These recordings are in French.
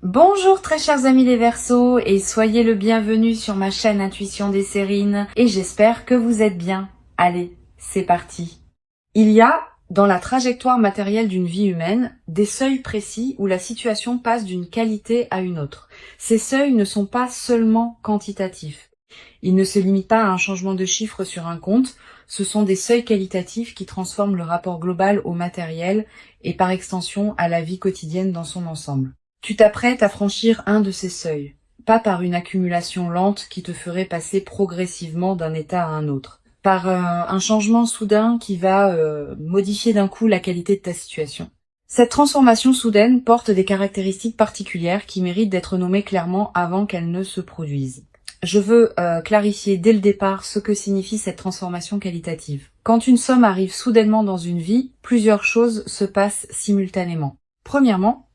Bonjour très chers amis les Verseaux et soyez le bienvenu sur ma chaîne Intuition des Sérines et j'espère que vous êtes bien. Allez, c'est parti. Il y a, dans la trajectoire matérielle d'une vie humaine, des seuils précis où la situation passe d'une qualité à une autre. Ces seuils ne sont pas seulement quantitatifs. Ils ne se limitent pas à un changement de chiffre sur un compte, ce sont des seuils qualitatifs qui transforment le rapport global au matériel et par extension à la vie quotidienne dans son ensemble. Tu t'apprêtes à franchir un de ces seuils, pas par une accumulation lente qui te ferait passer progressivement d'un état à un autre, par un changement soudain qui va modifier d'un coup la qualité de ta situation. Cette transformation soudaine porte des caractéristiques particulières qui méritent d'être nommées clairement avant qu'elles ne se produisent. Je veux clarifier dès le départ ce que signifie cette transformation qualitative. Quand une somme arrive soudainement dans une vie, plusieurs choses se passent simultanément. Premièrement,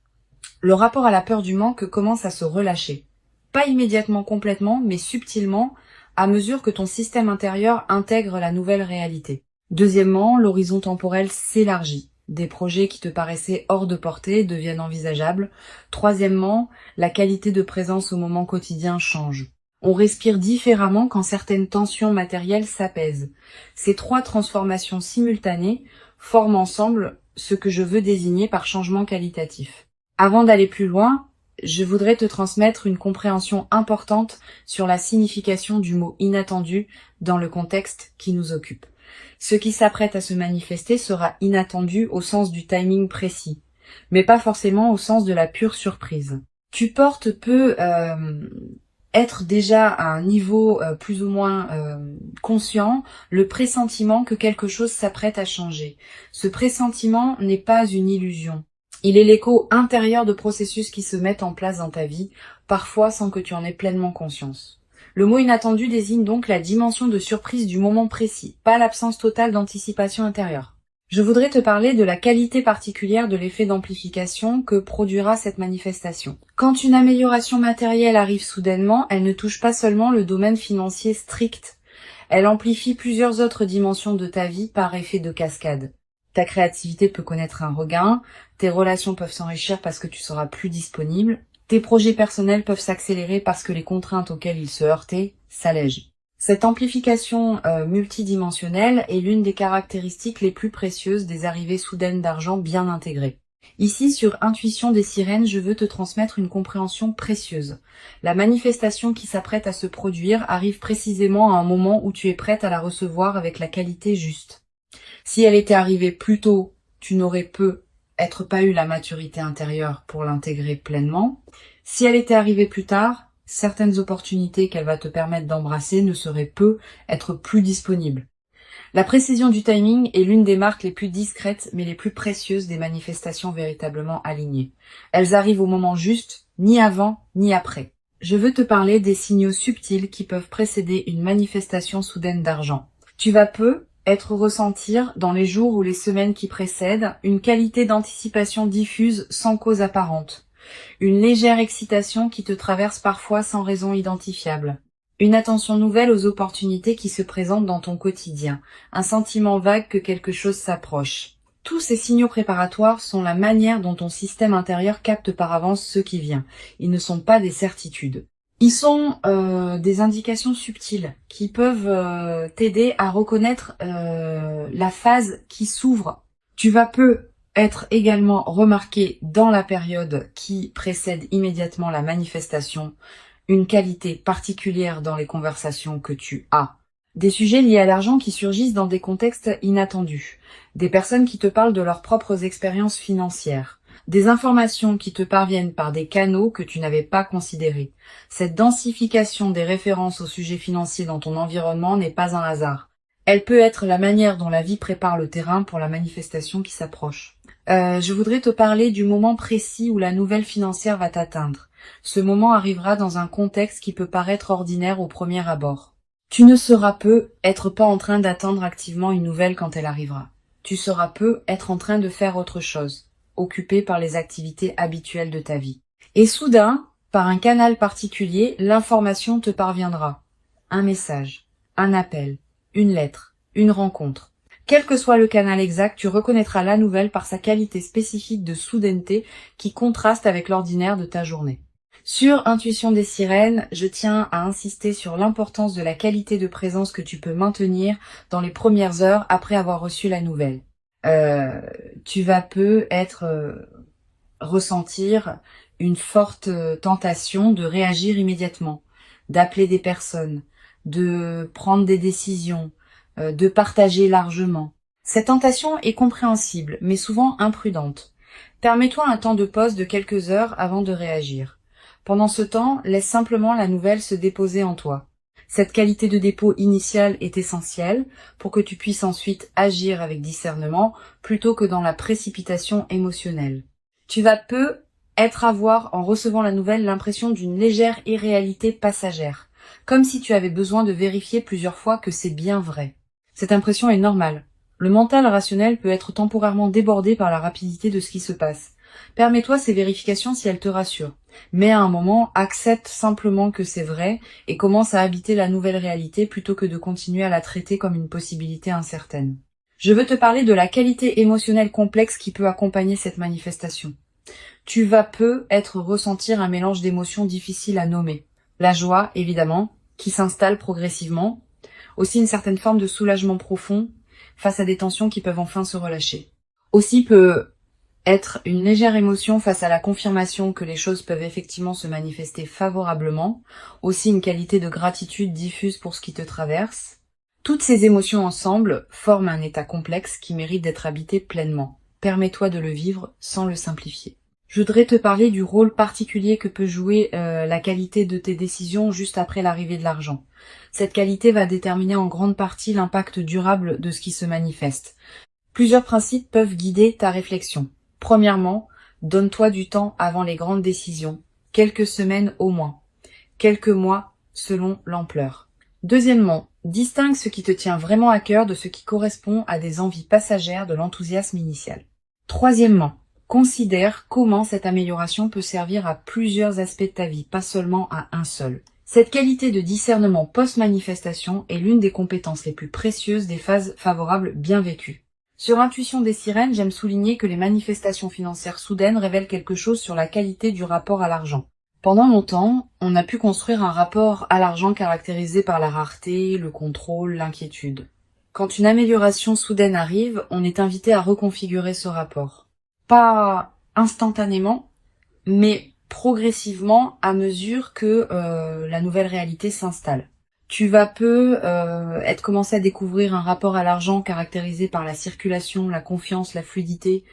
le rapport à la peur du manque commence à se relâcher. Pas immédiatement complètement, mais subtilement, à mesure que ton système intérieur intègre la nouvelle réalité. Deuxièmement, l'horizon temporel s'élargit. Des projets qui te paraissaient hors de portée deviennent envisageables. Troisièmement, la qualité de présence au moment quotidien change. On respire différemment quand certaines tensions matérielles s'apaisent. Ces trois transformations simultanées forment ensemble ce que je veux désigner par changement qualitatif. Avant d'aller plus loin, je voudrais te transmettre une compréhension importante sur la signification du mot inattendu dans le contexte qui nous occupe. Ce qui s'apprête à se manifester sera inattendu au sens du timing précis, mais pas forcément au sens de la pure surprise. Tu portes peut être déjà à un niveau plus ou moins conscient le pressentiment que quelque chose s'apprête à changer. Ce pressentiment n'est pas une illusion. Il est l'écho intérieur de processus qui se mettent en place dans ta vie, parfois sans que tu en aies pleinement conscience. Le mot inattendu désigne donc la dimension de surprise du moment précis, pas l'absence totale d'anticipation intérieure. Je voudrais te parler de la qualité particulière de l'effet d'amplification que produira cette manifestation. Quand une amélioration matérielle arrive soudainement, elle ne touche pas seulement le domaine financier strict, elle amplifie plusieurs autres dimensions de ta vie par effet de cascade. Ta créativité peut connaître un regain, tes relations peuvent s'enrichir parce que tu seras plus disponible, tes projets personnels peuvent s'accélérer parce que les contraintes auxquelles ils se heurtaient s'allègent. Cette amplification multidimensionnelle est l'une des caractéristiques les plus précieuses des arrivées soudaines d'argent bien intégrées. Ici, sur Intuition des Sirènes, je veux te transmettre une compréhension précieuse. La manifestation qui s'apprête à se produire arrive précisément à un moment où tu es prête à la recevoir avec la qualité juste. Si elle était arrivée plus tôt, tu n'aurais peut-être pas eu la maturité intérieure pour l'intégrer pleinement. Si elle était arrivée plus tard, certaines opportunités qu'elle va te permettre d'embrasser ne seraient peut-être plus disponibles. La précision du timing est l'une des marques les plus discrètes mais les plus précieuses des manifestations véritablement alignées. Elles arrivent au moment juste, ni avant ni après. Je veux te parler des signaux subtils qui peuvent précéder une manifestation soudaine d'argent. Tu vas être ressentir dans les jours ou les semaines qui précèdent une qualité d'anticipation diffuse sans cause apparente, une légère excitation qui te traverse parfois sans raison identifiable, une attention nouvelle aux opportunités qui se présentent dans ton quotidien, un sentiment vague que quelque chose s'approche. Tous ces signaux préparatoires sont la manière dont ton système intérieur capte par avance ce qui vient. Ils ne sont pas des certitudes. Ils sont des indications subtiles qui peuvent t'aider à reconnaître la phase qui s'ouvre. Tu vas être également remarqué dans la période qui précède immédiatement la manifestation une qualité particulière dans les conversations que tu as. Des sujets liés à l'argent qui surgissent dans des contextes inattendus. Des personnes qui te parlent de leurs propres expériences financières. Des informations qui te parviennent par des canaux que tu n'avais pas considérés. Cette densification des références au sujet financier dans ton environnement n'est pas un hasard. Elle peut être la manière dont la vie prépare le terrain pour la manifestation qui s'approche. Je voudrais te parler du moment précis où la nouvelle financière va t'atteindre. Ce moment arrivera dans un contexte qui peut paraître ordinaire au premier abord. Tu ne seras peut-être pas en train d'attendre activement une nouvelle quand elle arrivera. Tu seras peut-être en train de faire autre chose, occupé par les activités habituelles de ta vie. Et soudain, par un canal particulier, l'information te parviendra. Un message, un appel, une lettre, une rencontre. Quel que soit le canal exact, tu reconnaîtras la nouvelle par sa qualité spécifique de soudaineté qui contraste avec l'ordinaire de ta journée. Sur Intuition des sirènes, je tiens à insister sur l'importance de la qualité de présence que tu peux maintenir dans les premières heures après avoir reçu la nouvelle. Tu vas ressentir une forte tentation de réagir immédiatement, d'appeler des personnes, de prendre des décisions, de partager largement. Cette tentation est compréhensible, mais souvent imprudente. Permets-toi un temps de pause de quelques heures avant de réagir. Pendant ce temps, laisse simplement la nouvelle se déposer en toi. Cette qualité de dépôt initiale est essentielle pour que tu puisses ensuite agir avec discernement plutôt que dans la précipitation émotionnelle. Tu vas avoir, en recevant la nouvelle, l'impression d'une légère irréalité passagère, comme si tu avais besoin de vérifier plusieurs fois que c'est bien vrai. Cette impression est normale. Le mental rationnel peut être temporairement débordé par la rapidité de ce qui se passe. Permets-toi ces vérifications si elles te rassurent. Mais à un moment, accepte simplement que c'est vrai et commence à habiter la nouvelle réalité plutôt que de continuer à la traiter comme une possibilité incertaine. Je veux te parler de la qualité émotionnelle complexe qui peut accompagner cette manifestation. Tu vas ressentir un mélange d'émotions difficiles à nommer. La joie, évidemment, qui s'installe progressivement. Aussi une certaine forme de soulagement profond face à des tensions qui peuvent enfin se relâcher. Aussi peut être une légère émotion face à la confirmation que les choses peuvent effectivement se manifester favorablement. Aussi une qualité de gratitude diffuse pour ce qui te traverse. Toutes ces émotions ensemble forment un état complexe qui mérite d'être habité pleinement. Permets-toi de le vivre sans le simplifier. Je voudrais te parler du rôle particulier que peut jouer la qualité de tes décisions juste après l'arrivée de l'argent. Cette qualité va déterminer en grande partie l'impact durable de ce qui se manifeste. Plusieurs principes peuvent guider ta réflexion. Premièrement, donne-toi du temps avant les grandes décisions, quelques semaines au moins, quelques mois selon l'ampleur. Deuxièmement, distingue ce qui te tient vraiment à cœur de ce qui correspond à des envies passagères de l'enthousiasme initial. Troisièmement, considère comment cette amélioration peut servir à plusieurs aspects de ta vie, pas seulement à un seul. Cette qualité de discernement post-manifestation est l'une des compétences les plus précieuses des phases favorables bien vécues. Sur Intuition des sirènes, j'aime souligner que les manifestations financières soudaines révèlent quelque chose sur la qualité du rapport à l'argent. Pendant longtemps, on a pu construire un rapport à l'argent caractérisé par la rareté, le contrôle, l'inquiétude. Quand une amélioration soudaine arrive, on est invité à reconfigurer ce rapport. Pas instantanément, mais progressivement à mesure que la nouvelle réalité s'installe. Tu vas commencé à découvrir un rapport à l'argent caractérisé par la circulation, la confiance, la fluidité.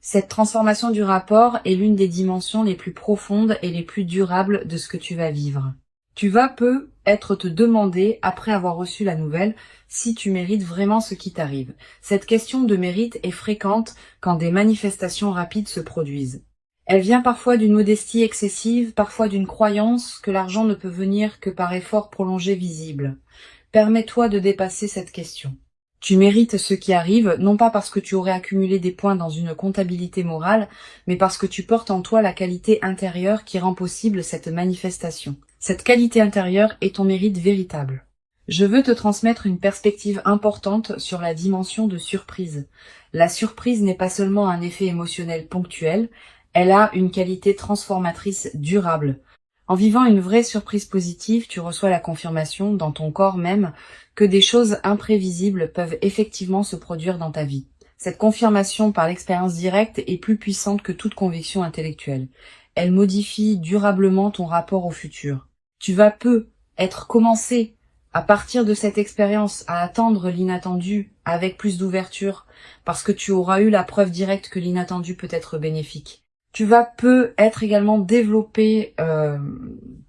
Cette transformation du rapport est l'une des dimensions les plus profondes et les plus durables de ce que tu vas vivre. Tu vas te demander, après avoir reçu la nouvelle, si tu mérites vraiment ce qui t'arrive. Cette question de mérite est fréquente quand des manifestations rapides se produisent. Elle vient parfois d'une modestie excessive, parfois d'une croyance que l'argent ne peut venir que par effort prolongé visible. Permets-toi de dépasser cette question. Tu mérites ce qui arrive, non pas parce que tu aurais accumulé des points dans une comptabilité morale, mais parce que tu portes en toi la qualité intérieure qui rend possible cette manifestation. Cette qualité intérieure est ton mérite véritable. Je veux te transmettre une perspective importante sur la dimension de surprise. La surprise n'est pas seulement un effet émotionnel ponctuel, elle a une qualité transformatrice durable. En vivant une vraie surprise positive, tu reçois la confirmation, dans ton corps même, que des choses imprévisibles peuvent effectivement se produire dans ta vie. Cette confirmation par l'expérience directe est plus puissante que toute conviction intellectuelle. Elle modifie durablement ton rapport au futur. Tu vas commencé, à partir de cette expérience, à attendre l'inattendu avec plus d'ouverture, parce que tu auras eu la preuve directe que l'inattendu peut être bénéfique. Tu vas être également développé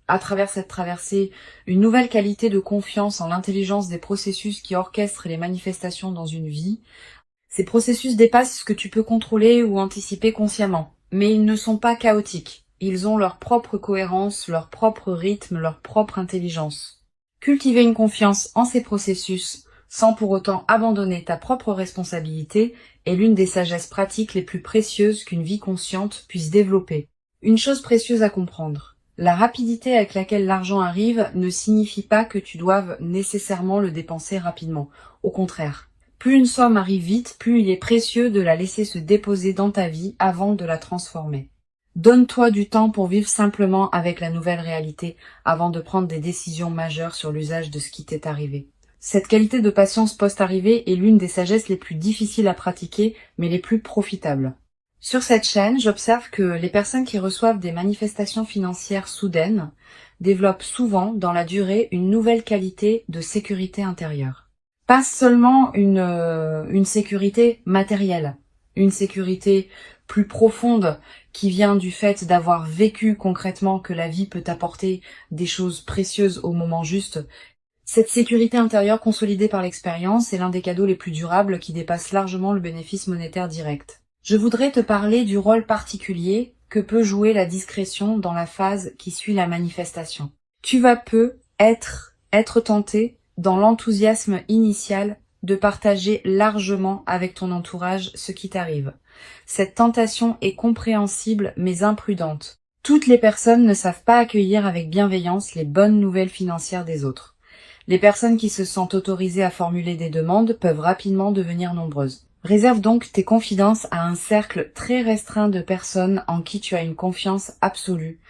à travers cette traversée une nouvelle qualité de confiance en l'intelligence des processus qui orchestrent les manifestations dans une vie. Ces processus dépassent ce que tu peux contrôler ou anticiper consciemment, mais ils ne sont pas chaotiques. Ils ont leur propre cohérence, leur propre rythme, leur propre intelligence. Cultiver une confiance en ces processus sans pour autant abandonner ta propre responsabilité est l'une des sagesses pratiques les plus précieuses qu'une vie consciente puisse développer. Une chose précieuse à comprendre. La rapidité avec laquelle l'argent arrive ne signifie pas que tu doives nécessairement le dépenser rapidement. Au contraire. Plus une somme arrive vite, plus il est précieux de la laisser se déposer dans ta vie avant de la transformer. Donne-toi du temps pour vivre simplement avec la nouvelle réalité avant de prendre des décisions majeures sur l'usage de ce qui t'est arrivé. Cette qualité de patience post-arrivée est l'une des sagesses les plus difficiles à pratiquer, mais les plus profitables. Sur cette chaîne, j'observe que les personnes qui reçoivent des manifestations financières soudaines développent souvent, dans la durée, une nouvelle qualité de sécurité intérieure. Pas seulement une sécurité matérielle, une sécurité plus profonde qui vient du fait d'avoir vécu concrètement que la vie peut apporter des choses précieuses au moment juste. Cette sécurité intérieure consolidée par l'expérience est l'un des cadeaux les plus durables qui dépasse largement le bénéfice monétaire direct. Je voudrais te parler du rôle particulier que peut jouer la discrétion dans la phase qui suit la manifestation. Tu vas peu être tenté dans l'enthousiasme initial de partager largement avec ton entourage ce qui t'arrive. Cette tentation est compréhensible mais imprudente. Toutes les personnes ne savent pas accueillir avec bienveillance les bonnes nouvelles financières des autres. Les personnes qui se sentent autorisées à formuler des demandes peuvent rapidement devenir nombreuses. Réserve donc tes confidences à un cercle très restreint de personnes en qui tu as une confiance absolue.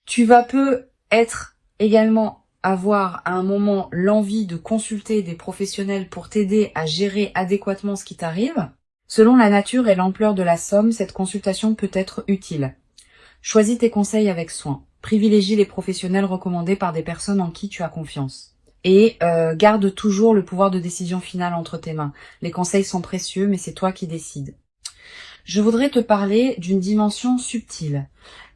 Tu vas peu être également avoir à un moment l'envie de consulter des professionnels pour t'aider à gérer adéquatement ce qui t'arrive. Selon la nature et l'ampleur de la somme, cette consultation peut être utile. Choisis tes conseils avec soin. Privilégie les professionnels recommandés par des personnes en qui tu as confiance. Et garde toujours le pouvoir de décision finale entre tes mains. Les conseils sont précieux, mais c'est toi qui décides. Je voudrais te parler d'une dimension subtile.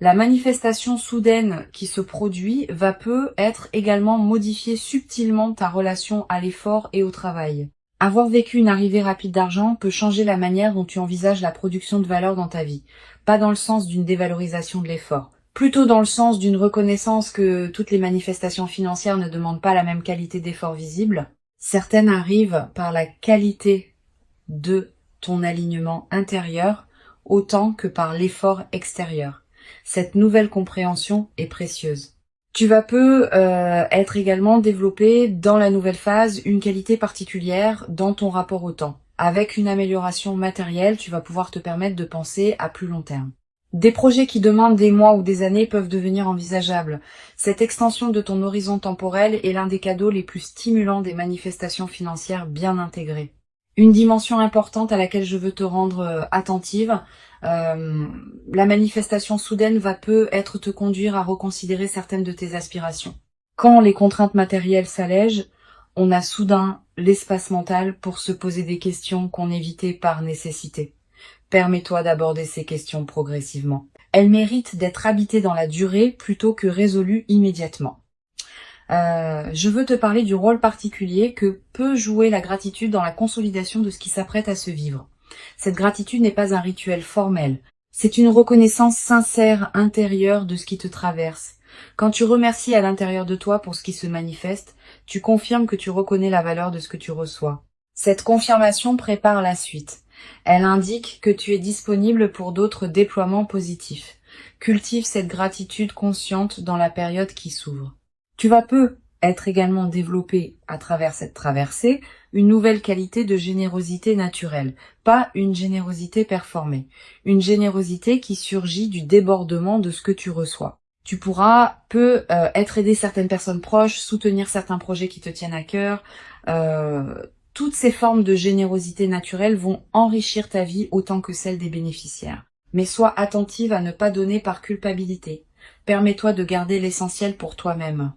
La manifestation soudaine qui se produit va peu être également modifier subtilement ta relation à l'effort et au travail. Avoir vécu une arrivée rapide d'argent peut changer la manière dont tu envisages la production de valeur dans ta vie. Pas dans le sens d'une dévalorisation de l'effort. Plutôt dans le sens d'une reconnaissance que toutes les manifestations financières ne demandent pas la même qualité d'effort visible. Certaines arrivent par la qualité de ton alignement intérieur autant que par l'effort extérieur. Cette nouvelle compréhension est précieuse. Tu vas peu être également développé dans la nouvelle phase une qualité particulière dans ton rapport au temps. Avec une amélioration matérielle, tu vas pouvoir te permettre de penser à plus long terme. Des projets qui demandent des mois ou des années peuvent devenir envisageables. Cette extension de ton horizon temporel est l'un des cadeaux les plus stimulants des manifestations financières bien intégrées. Une dimension importante à laquelle je veux te rendre attentive, la manifestation soudaine va peu être te conduire à reconsidérer certaines de tes aspirations. Quand les contraintes matérielles s'allègent, on a soudain l'espace mental pour se poser des questions qu'on évitait par nécessité. Permets-toi d'aborder ces questions progressivement. Elles méritent d'être habitées dans la durée plutôt que résolues immédiatement. Je veux te parler du rôle particulier que peut jouer la gratitude dans la consolidation de ce qui s'apprête à se vivre. Cette gratitude n'est pas un rituel formel. C'est une reconnaissance sincère intérieure de ce qui te traverse. Quand tu remercies à l'intérieur de toi pour ce qui se manifeste, tu confirmes que tu reconnais la valeur de ce que tu reçois. Cette confirmation prépare la suite. Elle indique que tu es disponible pour d'autres déploiements positifs. Cultive cette gratitude consciente dans la période qui s'ouvre. Tu vas peu être également développé à travers cette traversée une nouvelle qualité de générosité naturelle, pas une générosité performée, une générosité qui surgit du débordement de ce que tu reçois. Tu pourras peu être aider certaines personnes proches, soutenir certains projets qui te tiennent à cœur. Toutes ces formes de générosité naturelle vont enrichir ta vie autant que celle des bénéficiaires. Mais sois attentive à ne pas donner par culpabilité. Permets-toi de garder l'essentiel pour toi-même.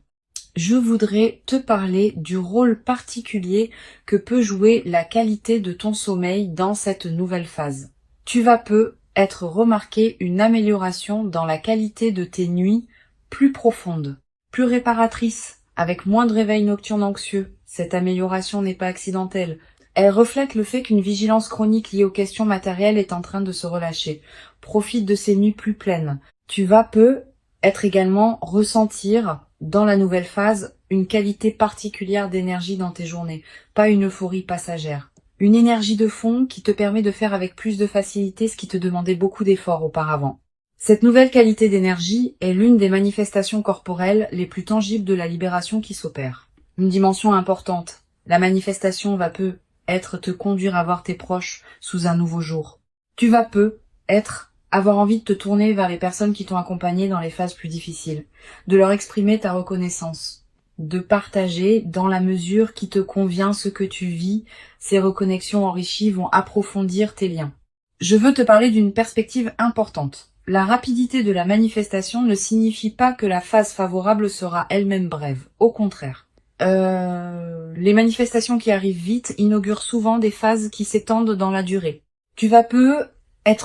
Je voudrais te parler du rôle particulier que peut jouer la qualité de ton sommeil dans cette nouvelle phase. Tu vas peu être remarqué une amélioration dans la qualité de tes nuits plus profondes, plus réparatrices, avec moins de réveils nocturnes anxieux. Cette amélioration n'est pas accidentelle. Elle reflète le fait qu'une vigilance chronique liée aux questions matérielles est en train de se relâcher. Profite de ces nuits plus pleines. Tu vas peu être également ressentir dans la nouvelle phase une qualité particulière d'énergie dans tes journées, pas une euphorie passagère. Une énergie de fond qui te permet de faire avec plus de facilité ce qui te demandait beaucoup d'efforts auparavant. Cette nouvelle qualité d'énergie est l'une des manifestations corporelles les plus tangibles de la libération qui s'opère. Une dimension importante. La manifestation va peu être te conduire à voir tes proches sous un nouveau jour. Tu vas peu être avoir envie de te tourner vers les personnes qui t'ont accompagné dans les phases plus difficiles, de leur exprimer ta reconnaissance, de partager dans la mesure qui te convient ce que tu vis. Ces reconnexions enrichies vont approfondir tes liens. Je veux te parler d'une perspective importante. La rapidité de la manifestation ne signifie pas que la phase favorable sera elle-même brève. Au contraire. Les manifestations qui arrivent vite inaugurent souvent des phases qui s'étendent dans la durée. Tu vas peu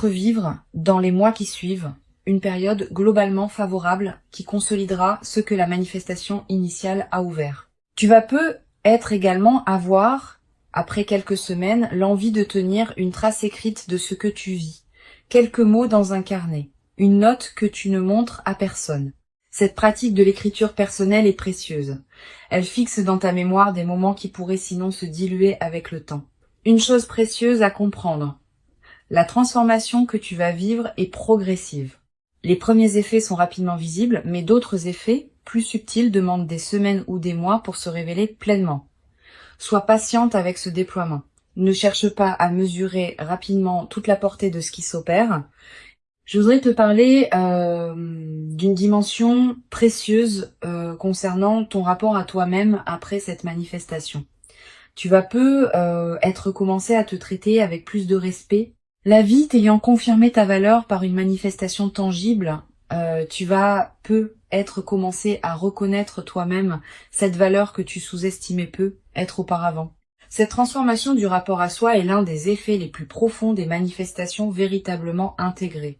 vivre, dans les mois qui suivent, une période globalement favorable qui consolidera ce que la manifestation initiale a ouvert. Tu vas peu également avoir, après quelques semaines, l'envie de tenir une trace écrite de ce que tu vis. Quelques mots dans un carnet, une note que tu ne montres à personne. Cette pratique de l'écriture personnelle est précieuse. Elle fixe dans ta mémoire des moments qui pourraient sinon se diluer avec le temps. Une chose précieuse à comprendre. La transformation que tu vas vivre est progressive. Les premiers effets sont rapidement visibles, mais d'autres effets, plus subtils, demandent des semaines ou des mois pour se révéler pleinement. Sois patiente avec ce déploiement. Ne cherche pas à mesurer rapidement toute la portée de ce qui s'opère. Je voudrais te parler d'une dimension précieuse concernant ton rapport à toi-même après cette manifestation. Tu vas peu commencé à te traiter avec plus de respect. La vie t'ayant confirmé ta valeur par une manifestation tangible, tu vas peu commencé à reconnaître toi-même cette valeur que tu sous-estimais peu être auparavant. Cette transformation du rapport à soi est l'un des effets les plus profonds des manifestations véritablement intégrées.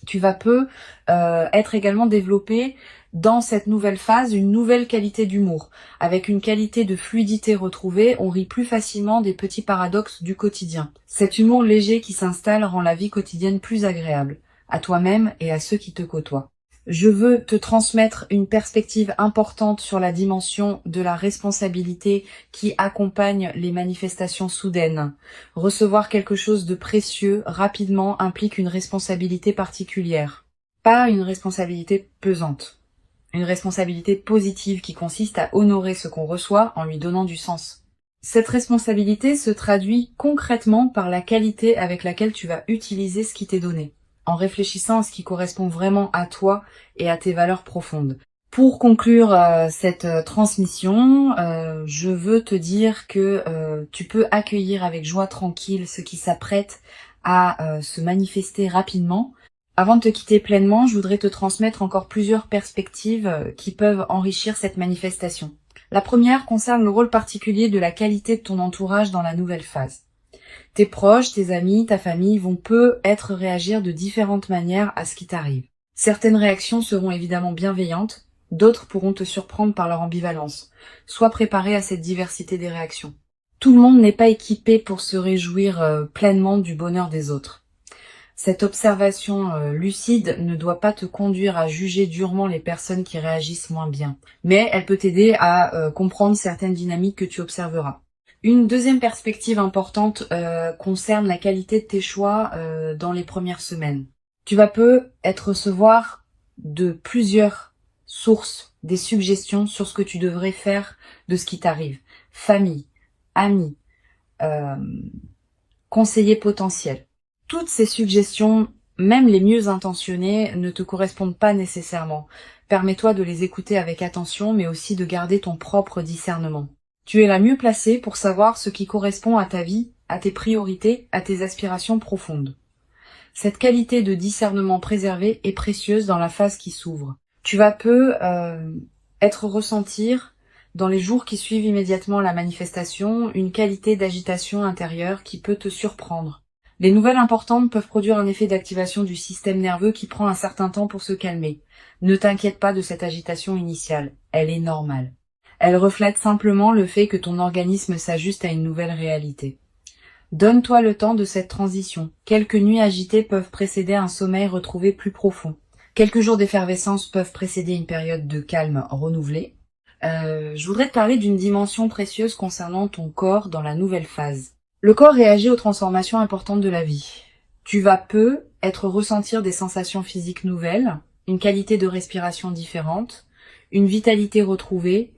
Tu vas peu être également développé dans cette nouvelle phase une nouvelle qualité d'humour. Avec une qualité de fluidité retrouvée, on rit plus facilement des petits paradoxes du quotidien. Cet humour léger qui s'installe rend la vie quotidienne plus agréable, à toi-même et à ceux qui te côtoient. Je veux te transmettre une perspective importante sur la dimension de la responsabilité qui accompagne les manifestations soudaines. Recevoir quelque chose de précieux rapidement implique une responsabilité particulière. Pas une responsabilité pesante. Une responsabilité positive qui consiste à honorer ce qu'on reçoit en lui donnant du sens. Cette responsabilité se traduit concrètement par la qualité avec laquelle tu vas utiliser ce qui t'est donné, en réfléchissant à ce qui correspond vraiment à toi et à tes valeurs profondes. Pour conclure cette transmission, je veux te dire que tu peux accueillir avec joie tranquille ce qui s'apprête à se manifester rapidement. Avant de te quitter pleinement, je voudrais te transmettre encore plusieurs perspectives qui peuvent enrichir cette manifestation. La première concerne le rôle particulier de la qualité de ton entourage dans la nouvelle phase. Tes proches, tes amis, ta famille vont peu réagir de différentes manières à ce qui t'arrive. Certaines réactions seront évidemment bienveillantes, d'autres pourront te surprendre par leur ambivalence. Sois préparé à cette diversité des réactions. Tout le monde n'est pas équipé pour se réjouir pleinement du bonheur des autres. Cette observation lucide ne doit pas te conduire à juger durement les personnes qui réagissent moins bien, mais elle peut t'aider à comprendre certaines dynamiques que tu observeras. Une deuxième perspective importante concerne la qualité de tes choix dans les premières semaines. Tu vas peu recevoir de plusieurs sources des suggestions sur ce que tu devrais faire de ce qui t'arrive. Famille, amis, conseillers potentiels. Toutes ces suggestions, même les mieux intentionnées, ne te correspondent pas nécessairement. Permets-toi de les écouter avec attention, mais aussi de garder ton propre discernement. Tu es la mieux placée pour savoir ce qui correspond à ta vie, à tes priorités, à tes aspirations profondes. Cette qualité de discernement préservé est précieuse dans la phase qui s'ouvre. Tu vas peu ressentir, dans les jours qui suivent immédiatement la manifestation, une qualité d'agitation intérieure qui peut te surprendre. Les nouvelles importantes peuvent produire un effet d'activation du système nerveux qui prend un certain temps pour se calmer. Ne t'inquiète pas de cette agitation initiale, elle est normale. Elle reflète simplement le fait que ton organisme s'ajuste à une nouvelle réalité. Donne-toi le temps de cette transition. Quelques nuits agitées peuvent précéder un sommeil retrouvé plus profond. Quelques jours d'effervescence peuvent précéder une période de calme renouvelée. Je voudrais te parler d'une dimension précieuse concernant ton corps dans la nouvelle phase. Le corps réagit aux transformations importantes de la vie. Tu vas peu ressentir des sensations physiques nouvelles, une qualité de respiration différente, une vitalité retrouvée,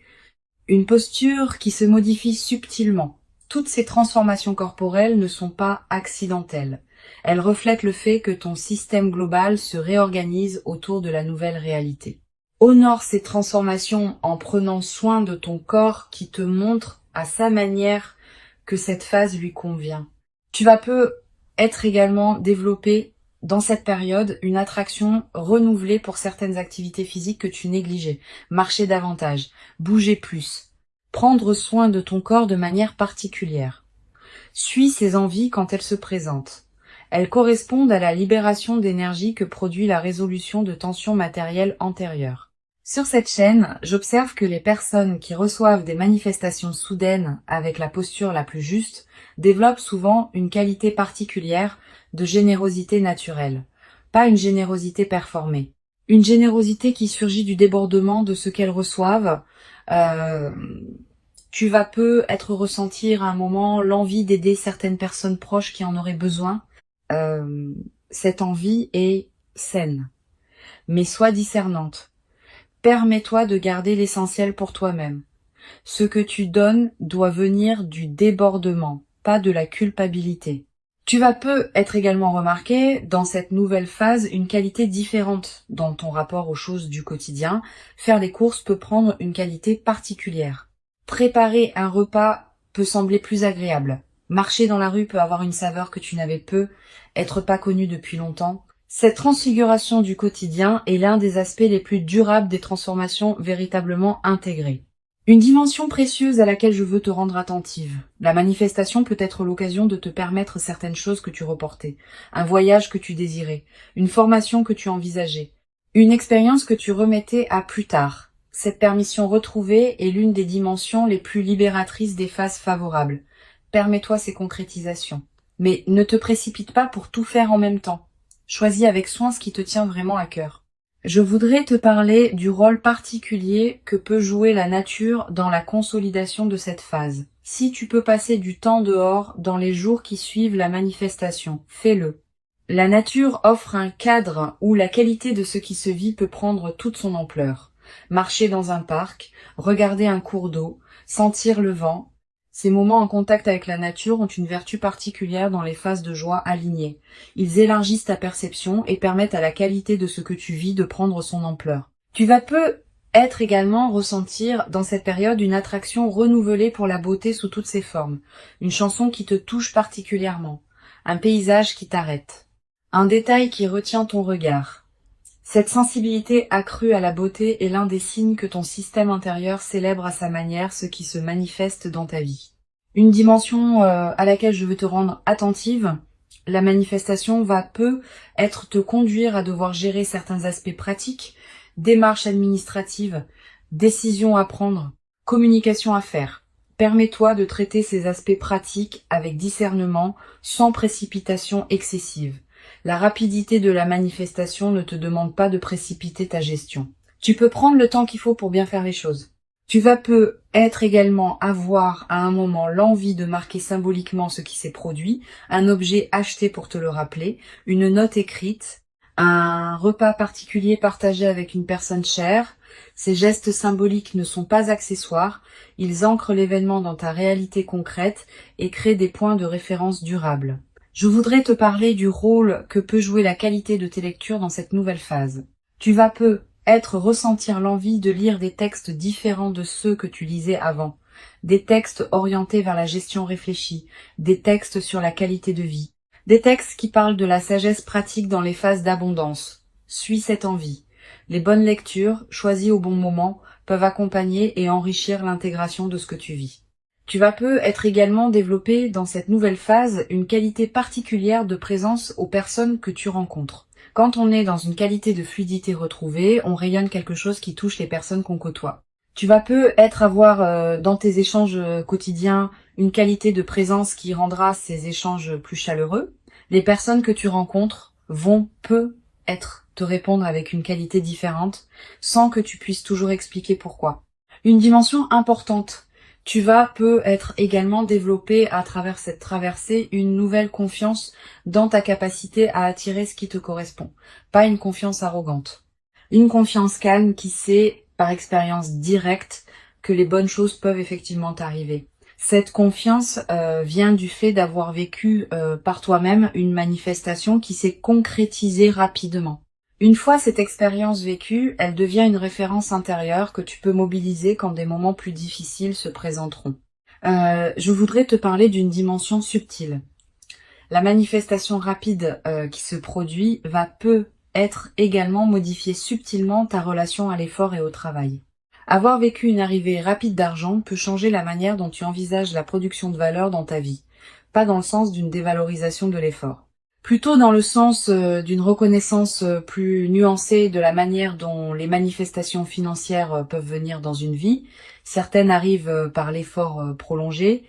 une posture qui se modifie subtilement. Toutes ces transformations corporelles ne sont pas accidentelles. Elles reflètent le fait que ton système global se réorganise autour de la nouvelle réalité. Honore ces transformations en prenant soin de ton corps qui te montre à sa manière que cette phase lui convient. Tu vas peu être également développé dans cette période une attraction renouvelée pour certaines activités physiques que tu négligeais. Marcher davantage, bouger plus, prendre soin de ton corps de manière particulière. Suis ces envies quand elles se présentent. Elles correspondent à la libération d'énergie que produit la résolution de tensions matérielles antérieures. Sur cette chaîne, j'observe que les personnes qui reçoivent des manifestations soudaines avec la posture la plus juste développent souvent une qualité particulière de générosité naturelle, pas une générosité performée. Une générosité qui surgit du débordement de ce qu'elles reçoivent. Tu vas peu être ressentir à un moment l'envie d'aider certaines personnes proches qui en auraient besoin. Cette envie est saine, mais sois discernante. Permets-toi de garder l'essentiel pour toi-même. Ce que tu donnes doit venir du débordement, pas de la culpabilité. Tu vas peu être également remarqué dans cette nouvelle phase une qualité différente dans ton rapport aux choses du quotidien. Faire les courses peut prendre une qualité particulière. Préparer un repas peut sembler plus agréable. Marcher dans la rue peut avoir une saveur que tu n'avais peu, être pas connu depuis longtemps. Cette transfiguration du quotidien est l'un des aspects les plus durables des transformations véritablement intégrées. Une dimension précieuse à laquelle je veux te rendre attentive. La manifestation peut être l'occasion de te permettre certaines choses que tu reportais, un voyage que tu désirais, une formation que tu envisageais, une expérience que tu remettais à plus tard. Cette permission retrouvée est l'une des dimensions les plus libératrices des phases favorables. Permets-toi ces concrétisations. Mais ne te précipite pas pour tout faire en même temps. Choisis avec soin ce qui te tient vraiment à cœur. Je voudrais te parler du rôle particulier que peut jouer la nature dans la consolidation de cette phase. Si tu peux passer du temps dehors dans les jours qui suivent la manifestation, fais-le. La nature offre un cadre où la qualité de ce qui se vit peut prendre toute son ampleur. Marcher dans un parc, regarder un cours d'eau, sentir le vent. Ces moments en contact avec la nature ont une vertu particulière dans les phases de joie alignées. Ils élargissent ta perception et permettent à la qualité de ce que tu vis de prendre son ampleur. Tu vas peu être également ressentir dans cette période une attraction renouvelée pour la beauté sous toutes ses formes, une chanson qui te touche particulièrement, un paysage qui t'arrête, un détail qui retient ton regard. Cette sensibilité accrue à la beauté est l'un des signes que ton système intérieur célèbre à sa manière ce qui se manifeste dans ta vie. Une dimension à laquelle je veux te rendre attentive, la manifestation va peu être te conduire à devoir gérer certains aspects pratiques, démarches administratives, décisions à prendre, communication à faire. Permets-toi de traiter ces aspects pratiques avec discernement, sans précipitation excessive. La rapidité de la manifestation ne te demande pas de précipiter ta gestion. Tu peux prendre le temps qu'il faut pour bien faire les choses. Tu vas peu être également avoir à un moment l'envie de marquer symboliquement ce qui s'est produit, un objet acheté pour te le rappeler, une note écrite, un repas particulier partagé avec une personne chère. Ces gestes symboliques ne sont pas accessoires, ils ancrent l'événement dans ta réalité concrète et créent des points de référence durables. Je voudrais te parler du rôle que peut jouer la qualité de tes lectures dans cette nouvelle phase. Tu vas peu ressentir l'envie de lire des textes différents de ceux que tu lisais avant, des textes orientés vers la gestion réfléchie, des textes sur la qualité de vie, des textes qui parlent de la sagesse pratique dans les phases d'abondance. Suis cette envie. Les bonnes lectures, choisies au bon moment, peuvent accompagner et enrichir l'intégration de ce que tu vis. Tu vas peu être également développé dans cette nouvelle phase une qualité particulière de présence aux personnes que tu rencontres. Quand on est dans une qualité de fluidité retrouvée, on rayonne quelque chose qui touche les personnes qu'on côtoie. Tu vas peu avoir dans tes échanges quotidiens une qualité de présence qui rendra ces échanges plus chaleureux. Les personnes que tu rencontres vont peu te répondre avec une qualité différente sans que tu puisses toujours expliquer pourquoi. Une dimension importante. Tu vas peu être également développé à travers cette traversée une nouvelle confiance dans ta capacité à attirer ce qui te correspond. Pas une confiance arrogante. Une confiance calme qui sait, par expérience directe, que les bonnes choses peuvent effectivement t'arriver. Cette confiance vient du fait d'avoir vécu par toi-même une manifestation qui s'est concrétisée rapidement. Une fois cette expérience vécue, elle devient une référence intérieure que tu peux mobiliser quand des moments plus difficiles se présenteront. Je voudrais te parler d'une dimension subtile. La manifestation rapide qui se produit peut être également modifier subtilement ta relation à l'effort et au travail. Avoir vécu une arrivée rapide d'argent peut changer la manière dont tu envisages la production de valeur dans ta vie, pas dans le sens d'une dévalorisation de l'effort. Plutôt dans le sens d'une reconnaissance plus nuancée de la manière dont les manifestations financières peuvent venir dans une vie. Certaines arrivent par l'effort prolongé,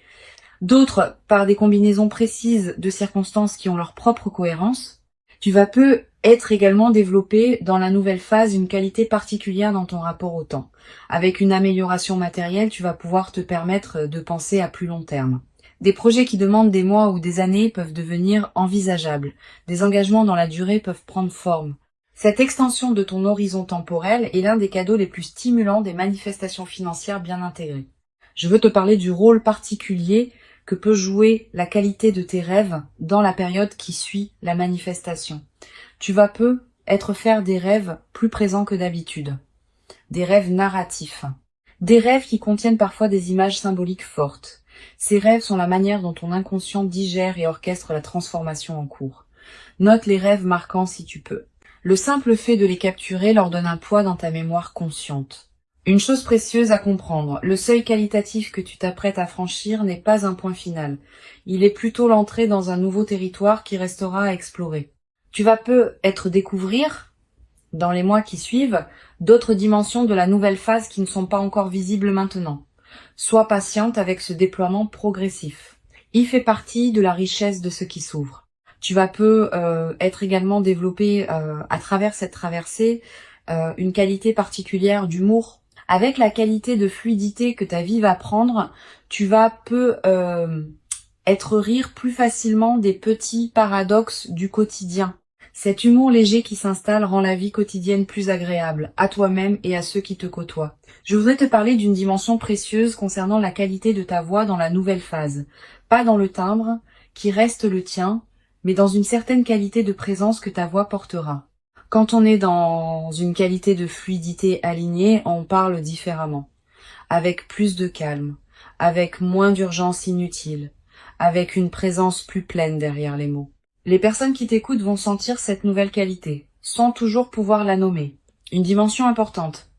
d'autres par des combinaisons précises de circonstances qui ont leur propre cohérence. Tu vas peu être également développé dans la nouvelle phase une qualité particulière dans ton rapport au temps. Avec une amélioration matérielle, tu vas pouvoir te permettre de penser à plus long terme. Des projets qui demandent des mois ou des années peuvent devenir envisageables. Des engagements dans la durée peuvent prendre forme. Cette extension de ton horizon temporel est l'un des cadeaux les plus stimulants des manifestations financières bien intégrées. Je veux te parler du rôle particulier que peut jouer la qualité de tes rêves dans la période qui suit la manifestation. Tu vas faire des rêves plus présents que d'habitude. Des rêves narratifs. Des rêves qui contiennent parfois des images symboliques fortes. Ces rêves sont la manière dont ton inconscient digère et orchestre la transformation en cours. Note les rêves marquants si tu peux. Le simple fait de les capturer leur donne un poids dans ta mémoire consciente. Une chose précieuse à comprendre, le seuil qualitatif que tu t'apprêtes à franchir n'est pas un point final. Il est plutôt l'entrée dans un nouveau territoire qui restera à explorer. Tu vas peut-être découvrir, dans les mois qui suivent, d'autres dimensions de la nouvelle phase qui ne sont pas encore visibles maintenant. Sois patiente avec ce déploiement progressif. Il fait partie de la richesse de ce qui s'ouvre. Tu vas être également développé à travers cette traversée une qualité particulière d'humour. Avec la qualité de fluidité que ta vie va prendre, tu vas être rire plus facilement des petits paradoxes du quotidien. Cet humour léger qui s'installe rend la vie quotidienne plus agréable, à toi-même et à ceux qui te côtoient. Je voudrais te parler d'une dimension précieuse concernant la qualité de ta voix dans la nouvelle phase. Pas dans le timbre, qui reste le tien, mais dans une certaine qualité de présence que ta voix portera. Quand on est dans une qualité de fluidité alignée, on parle différemment, avec plus de calme, avec moins d'urgence inutile, avec une présence plus pleine derrière les mots. Les personnes qui t'écoutent vont sentir cette nouvelle qualité, sans toujours pouvoir la nommer. Une dimension importante.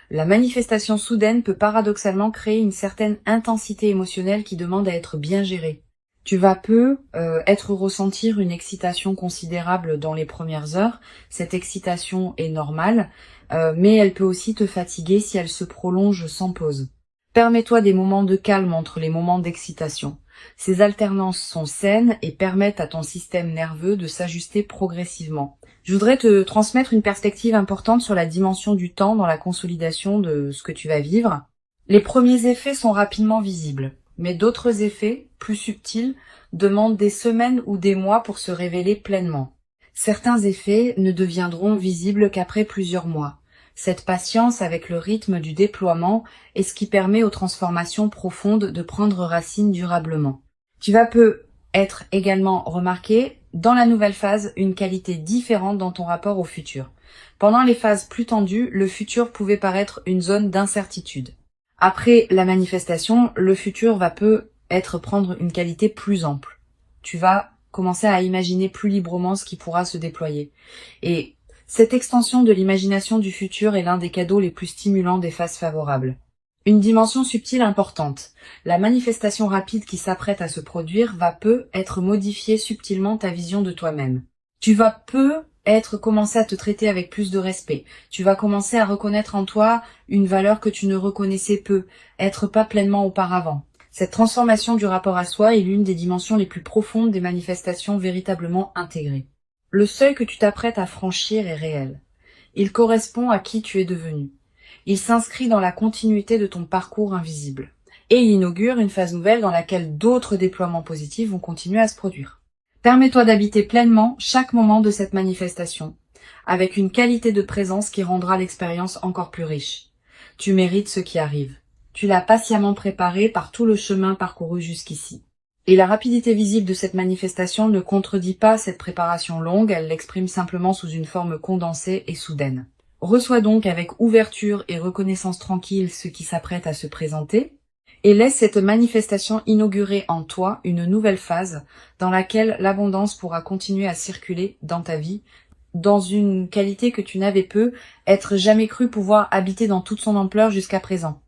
La manifestation soudaine peut paradoxalement créer une certaine intensité émotionnelle qui demande à être bien gérée. Tu vas ressentir une excitation considérable dans les premières heures. Cette excitation est normale, mais elle peut aussi te fatiguer si elle se prolonge sans pause. Permets-toi des moments de calme entre les moments d'excitation. Ces alternances sont saines et permettent à ton système nerveux de s'ajuster progressivement. Je voudrais te transmettre une perspective importante sur la dimension du temps dans la consolidation de ce que tu vas vivre. Les premiers effets sont rapidement visibles, mais d'autres effets, plus subtils, demandent des semaines ou des mois pour se révéler pleinement. Certains effets ne deviendront visibles qu'après plusieurs mois. Cette patience avec le rythme du déploiement est ce qui permet aux transformations profondes de prendre racine durablement. Tu vas être également remarqué dans la nouvelle phase une qualité différente dans ton rapport au futur. Pendant les phases plus tendues, le futur pouvait paraître une zone d'incertitude. Après la manifestation, le futur va prendre une qualité plus ample. Tu vas commencer à imaginer plus librement ce qui pourra se déployer. Et cette extension de l'imagination du futur est l'un des cadeaux les plus stimulants des phases favorables. Une dimension subtile importante. La manifestation rapide qui s'apprête à se produire va être modifier subtilement ta vision de toi-même. Tu vas commencer à te traiter avec plus de respect. Tu vas commencer à reconnaître en toi une valeur que tu ne reconnaissais être pas pleinement auparavant. Cette transformation du rapport à soi est l'une des dimensions les plus profondes des manifestations véritablement intégrées. Le seuil que tu t'apprêtes à franchir est réel. Il correspond à qui tu es devenu. Il s'inscrit dans la continuité de ton parcours invisible. Et il inaugure une phase nouvelle dans laquelle d'autres déploiements positifs vont continuer à se produire. Permets-toi d'habiter pleinement chaque moment de cette manifestation, avec une qualité de présence qui rendra l'expérience encore plus riche. Tu mérites ce qui arrive. Tu l'as patiemment préparée par tout le chemin parcouru jusqu'ici. Et la rapidité visible de cette manifestation ne contredit pas cette préparation longue, elle l'exprime simplement sous une forme condensée et soudaine. Reçois donc avec ouverture et reconnaissance tranquille ce qui s'apprête à se présenter, et laisse cette manifestation inaugurer en toi une nouvelle phase dans laquelle l'abondance pourra continuer à circuler dans ta vie, dans une qualité que tu n'avais être jamais cru pouvoir habiter dans toute son ampleur jusqu'à présent.